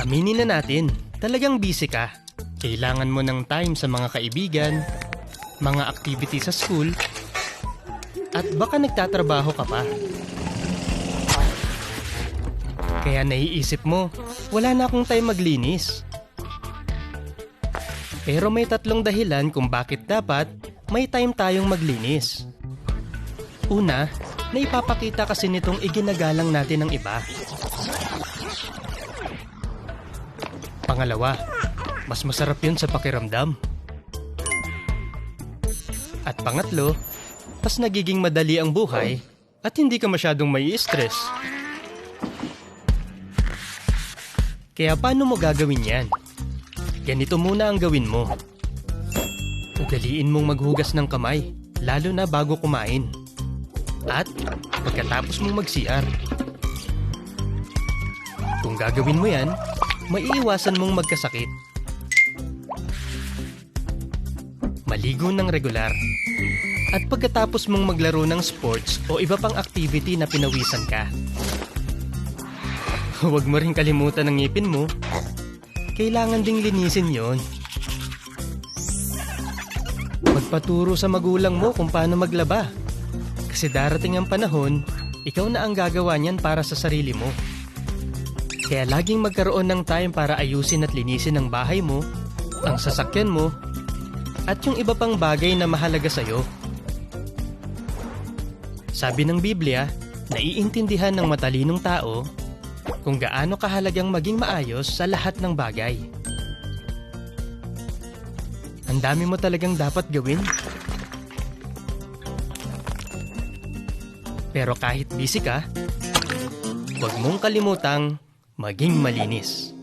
Aminin na natin, talagang busy ka. Kailangan mo ng time sa mga kaibigan, mga activity sa school, at baka nagtatrabaho ka pa. Kaya naiisip mo, wala na akong time maglinis. Pero may 3 dahilan kung bakit dapat may time tayong maglinis. Una, naipapakita kasi nitong iginagalang natin ng iba. Pangalawa, mas masarap yun sa pakiramdam. At pangatlo, mas nagiging madali ang buhay at hindi ka masyadong may stress. Kaya paano mo gagawin yan? Ganito muna ang gawin mo. Ugaliin mong maghugas ng kamay, lalo na bago kumain. At pagkatapos mong mag-CR. Kung gagawin mo yan, maiiwasan mong magkasakit. Maligo ng regular. At pagkatapos mong maglaro ng sports o iba pang activity na pinawisan ka. Huwag mo rin kalimutan ang ngipin mo. Kailangan ding linisin yon. Magpaturo sa magulang mo kung paano maglaba. Kasi darating ang panahon, ikaw na ang gagawa niyan para sa sarili mo. Kaya laging magkaroon ng time para ayusin at linisin ang bahay mo, ang sasakyan mo, at yung iba pang bagay na mahalaga sa'yo. Sabi ng Biblia, naiintindihan ng matalinong tao kung gaano kahalagang maging maayos sa lahat ng bagay. Ang dami mo talagang dapat gawin. Pero kahit busy ka, huwag mong kalimutang maging malinis.